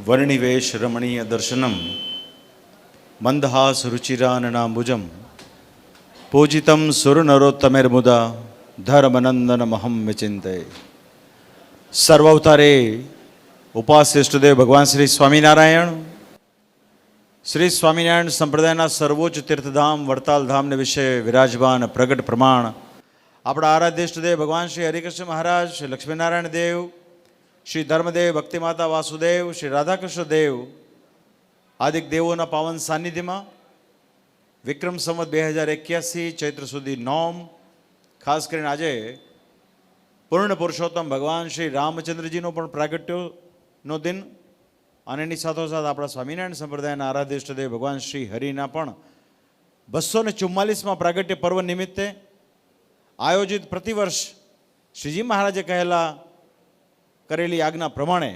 વર્ણિવેશ રમણીય દર્શનમ મંદહાસ રુચિરાનનાંબુજમ પૂજિતમ સુરનરોત્તમેર્મુદા ધર્મનંદનમહમ વિચિંતે. સર્વઅવતારે ઉપાસ્યષ્ટદેવ ભગવાન શ્રી સ્વામિનારાયણ. શ્રી સ્વામિનારાયણ સંપ્રદાયના સર્વોચ્ચ તીર્થધામ વડતાલ ધામને વિશે વિરાજમાન પ્રગટ પ્રમાણ આપણા આરાધ્યષ્ટદેવ ભગવાન શ્રી હરિકૃષ્ણ મહારાજ, શ્રી લક્ષ્મીનારાયણ દેવ, શ્રી ધર્મદેવ, ભક્તિમાતા વાસુદેવ, શ્રી રાધાકૃષ્ણ દેવ આદિક દેવોના પાવન સાનિધ્યમાં વિક્રમ સંવત 2081 ચૈત્ર સુધી નોમ, ખાસ કરીને આજે પૂર્ણ પુરુષોત્તમ ભગવાન શ્રી રામચંદ્રજીનો પણ પ્રાગટ્યનો દિન અને એની સાથોસાથ આપણા સ્વામિનારાયણ સંપ્રદાયના આરાધ્યષ્ટદેવ ભગવાન શ્રી હરિના પણ 244માં પ્રાગટ્ય પર્વ નિમિત્તે આયોજિત પ્રતિવર્ષ શ્રીજી મહારાજે કરેલી આજ્ઞા પ્રમાણે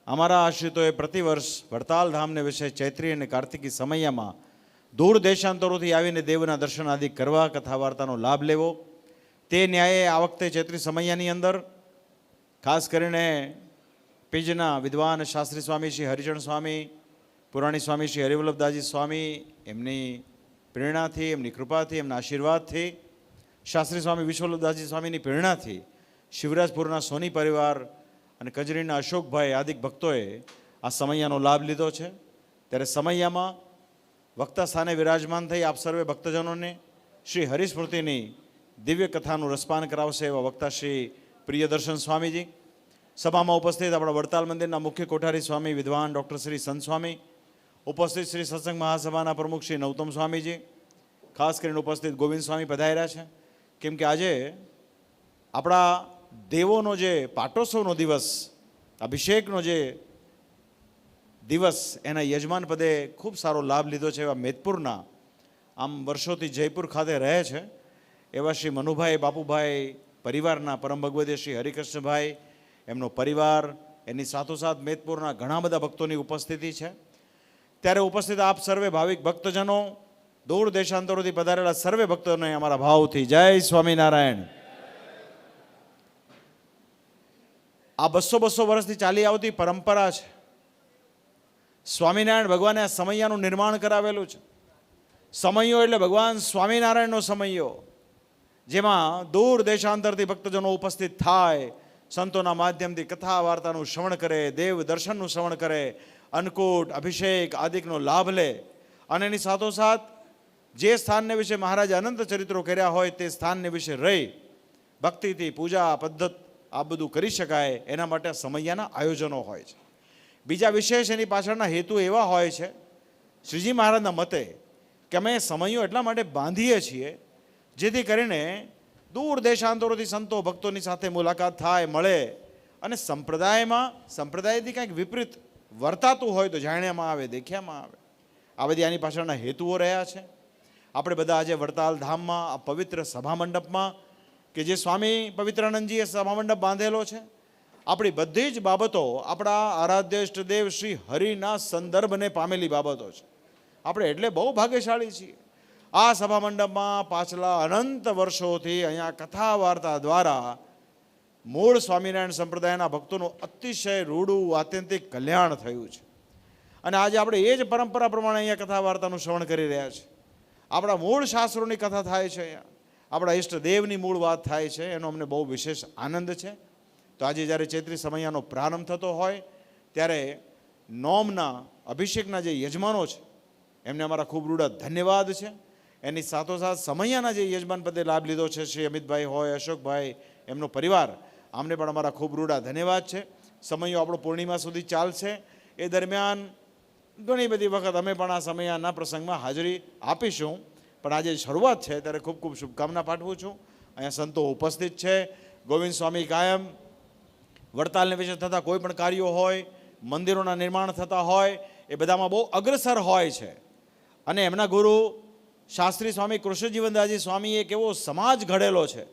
અમારા આશ્રિતોએ પ્રતિવર્ષ વડતાલ ધામને વિશે ચૈત્રી અને કાર્તિકી સમયમાં દૂર દેશાંતરોથી આવીને દેવના દર્શન આદિ કરવા, કથા વાર્તાનો લાભ લેવો. તે ન્યાયે આ વખતે ચૈત્રી સમયની અંદર ખાસ કરીને પીજના વિદ્વાન શાસ્ત્રી સ્વામી શ્રી હરિચરણ સ્વામી, પુરાણી સ્વામી શ્રી હરિવલ્લભદાસજી સ્વામી, એમની પ્રેરણાથી, એમની કૃપાથી, એમના આશીર્વાદથી, શાસ્ત્રી સ્વામી વિશ્વવલ્લભદાસજી સ્વામીની પ્રેરણાથી શિવરાજપુરના સોની પરિવાર અને કજરીના અશોકભાઈ આદિક ભક્તોએ આ સમૈયાનો લાભ લીધો છે. ત્યારે સમૈયામાં વક્તા સ્થાને વિરાજમાન થઈ આપ સર્વે ભક્તજનોને શ્રી હરિસ્મૃતિની દિવ્ય કથાનું રસપાન કરાવશે એવા વક્તા શ્રી પ્રિયદર્શન સ્વામીજી, સભામાં ઉપસ્થિત આપણા વડતાલ મંદિરના મુખ્ય કોઠારી સ્વામી વિદ્વાન ડૉક્ટર શ્રી સંત સ્વામી, ઉપસ્થિત શ્રી સત્સંગ મહાસભાના પ્રમુખ શ્રી નૌતમ સ્વામીજી, ખાસ કરીને ઉપસ્થિત ગોવિંદ સ્વામી પધાર્યા છે. કેમ કે આજે આપણા દેવોનો જે પાટોત્સવનો દિવસ, અભિષેકનો જે દિવસ, એના યજમાન પદે ખૂબ સારો લાભ લીધો છે એવા મેદપુરના, આમ વર્ષોથી જયપુર ખાતે રહે છે એવા શ્રી મનુભાઈ બાપુભાઈ પરિવારના પરમ ભગવદે શ્રી હરિકૃષ્ણભાઈ, એમનો પરિવાર, એની સાથોસાથ મેદપુરના ઘણા બધા ભક્તોની ઉપસ્થિતિ છે. ત્યારે ઉપસ્થિત આપ સર્વે ભાવિક ભક્તજનો, દૂર દેશાંતરોથી પધારેલા સર્વે ભક્તોને અમારા ભાવથી જય સ્વામિનારાયણ. આ 200 વર્ષથી ચાલી આવતી પરંપરા છે. સ્વામિનારાયણ ભગવાને આ સમૈયાનું નિર્માણ કરાવેલું છે. સમૈયો એટલે ભગવાન સ્વામિનારાયણનો સમૈયો, જેમાં દૂર દેશાંતરથી ભક્તજનો ઉપસ્થિત થાય, સંતોના માધ્યમથી કથા વાર્તાનું શ્રવણ કરે, દેવ દર્શનનું શ્રવણ કરે, અન્નકૂટ અભિષેક આદિકનો લાભ લે અને એની સાથોસાથ જે સ્થાનને વિશે મહારાજે અનંત ચરિત્રો કર્યા હોય તે સ્થાનને વિશે રહી ભક્તિથી પૂજા પદ્ધત આ બધું કરી શકાય, એના માટે સમૈયાના આયોજનો હોય છે. બીજા વિશેષ એની પાછળના હેતુ એવા હોય છે શ્રીજી મહારાજના મતે કે અમે સમૈયો એટલા માટે બાંધીએ છીએ જેથી કરીને દૂર દેશાંતરોથી સંતો ભક્તોની સાથે મુલાકાત થાય, મળે અને સંપ્રદાયથી કંઈક વિપરીત વર્તાતું હોય તો જાણ્યામાં આવે, દેખ્યામાં આવે. આ બધી આની પાછળના હેતુઓ રહ્યા છે. આપણે બધા આજે વડતાલ ધામમાં આ પવિત્ર સભા મંડપમાં કે જે સ્વામી પવિત્રાનંદજીએ સભામંડપ બાંધેલો છે, આપણી બધી જ બાબતો આપણા આરાધ્ય ઇષ્ટદેવ શ્રી હરિના સંદર્ભને પામેલી બાબતો છે. આપણે એટલે બહુ ભાગ્યશાળી છીએ. આ સભામંડપમાં પાછલા અનંત વર્ષોથી અહીંયા કથા વાર્તા દ્વારા મૂળ સ્વામિનારાયણ સંપ્રદાયના ભક્તોનું અતિશય રૂડું આત્યંતિક કલ્યાણ થયું છે. અને આજે આપણે એ જ પરંપરા પ્રમાણે અહીંયા કથા વાર્તાનું શ્રવણ કરી રહ્યા છીએ. આપણા મૂળ શાસ્ત્રોની કથા થાય છે, અહીંયા આપણા ઈષ્ટદેવની મૂળ વાત થાય છે, એનો અમને બહુ વિશેષ આનંદ છે. તો આજે જ્યારે ચૈત્રી સમૈયાનો પ્રારંભ થતો હોય ત્યારે નોમના અભિષેકના જે યજમાનો છે એમને અમારા ખૂબ રૂડા ધન્યવાદ છે. એની સાથોસાથ સમૈયાના જે યજમાન પદે લાભ લીધો છે શ્રી અમિતભાઈ હોય, અશોકભાઈ, એમનો પરિવાર, આમને પણ અમારા ખૂબ રૂડા ધન્યવાદ છે. સમૈયો આપણો પૂર્ણિમા સુધી ચાલશે. એ દરમિયાન ઘણી બધી વખત અમે પણ આ સમૈયાના પ્રસંગમાં હાજરી આપીશું. પણ આજે શરૂઆત છે ત્યારે ખૂબ ખૂબ શુભકામના પાઠવું છું. અહીંયા સંતો ઉપસ્થિત છે. ગોવિંદ સ્વામી કાયમ વડતાલને વિશે થતા કોઈ પણ કાર્યો હોય, મંદિરોના નિર્માણ થતા હોય, એ બધામાં બહુ અગ્રસર હોય છે. અને એમના ગુરુ શાસ્ત્રી સ્વામી કૃષ્ણજીવનદાસજી સ્વામી એક એવો સમાજ ઘડેલો છે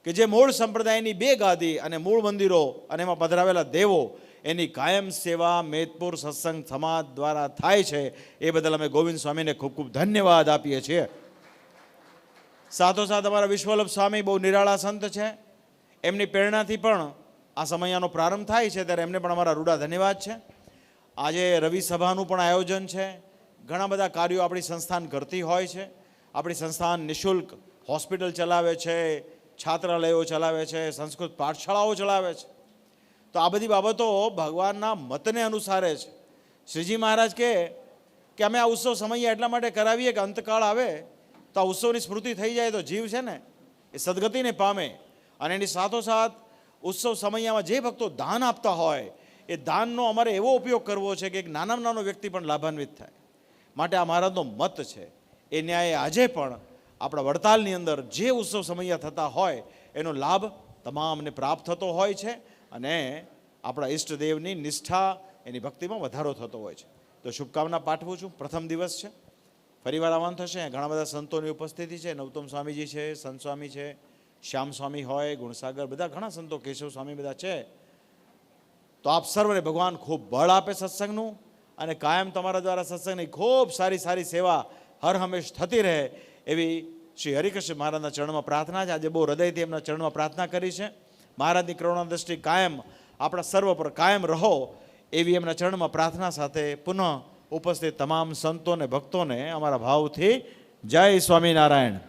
કે જે મૂળ સંપ્રદાયની 2 ગાદી અને મૂળ મંદિરો અને એમાં પધરાવેલા દેવો એની કાયમ સેવા મેદપુર સત્સંગ સમાજ દ્વારા થાય છે. એ બદલ અમે ગોવિંદ સ્વામીને ખૂબ ખૂબ ધન્યવાદ આપીએ છીએ. સાથોસાથ અમારા વિશ્વવલ્લભ સ્વામી બહુ નિરાળા સંત છે. એમની પ્રેરણાથી પણ આ સમયનો પ્રારંભ થાય છે ત્યારે એમને પણ અમારા રૂડા ધન્યવાદ છે. આજે રવિ સભાનું પણ આયોજન છે. ઘણા બધા કાર્યો આપણી સંસ્થાન કરતી હોય છે. આપણી સંસ્થાન નિઃશુલ્ક હોસ્પિટલ ચલાવે છે, છાત્રાલયો ચલાવે છે, સંસ્કૃત પાઠશાળાઓ ચલાવે છે. તો આ બધી બાબતો ભગવાનના મતને અનુસારે છે. શ્રીજી મહારાજ કે અમે આ ઉત્સવ સમય એટલા માટે કરાવીએ કે અંતકાળ આવે તો આ ઉત્સવની સ્મૃતિ થઈ જાય તો જીવ છે ને એ સદગતિને પામે. અને એની સાથોસાથ ઉત્સવ સમયમાં જે ભક્તો દાન આપતા હોય એ દાનનો અમારે એવો ઉપયોગ કરવો છે કે એક નાનામાં નાનો વ્યક્તિ પણ લાભાન્વિત થાય. માટે આ મહારાજનો મત છે. એ ન્યાય આજે પણ આપણા વડતાલની અંદર જે ઉત્સવ સમય થતા હોય એનો લાભ તમામને પ્રાપ્ત થતો હોય છે અને આપણા ઈષ્ટદેવની નિષ્ઠા એની ભક્તિમાં વધારો થતો હોય છે. તો શુભકામના પાઠવું છું. પ્રથમ દિવસ છે, ફરીવાર આવવાનું થશે. ઘણા બધા સંતોની ઉપસ્થિતિ છે. નવતમ સ્વામીજી છે, સંત સ્વામી છે, શ્યામ સ્વામી હોય, ગુણસાગર, બધા ઘણા સંતો, કેશવ સ્વામી બધા છે. તો આપ સર્વને ભગવાન ખૂબ બળ આપે સત્સંગનું અને કાયમ તમારા દ્વારા સત્સંગની ખૂબ સારી સારી સેવા હર હંમેશ થતી રહે એવી શ્રી હરિકૃષ્ણ મહારાજના ચરણમાં પ્રાર્થના છે. આજે બહુ હૃદયથી એમના ચરણમાં પ્રાર્થના કરી છે. મહારાજની કરુણા દ્રષ્ટિ કાયમ આપણા સર્વ પર કાયમ રહો એવી એમના ચરણમાં પ્રાર્થના સાથે પુનઃ ઉપસ્થિત તમામ સંતો અને ભક્તોને અમારા ભાવથી જય સ્વામિનારાયણ.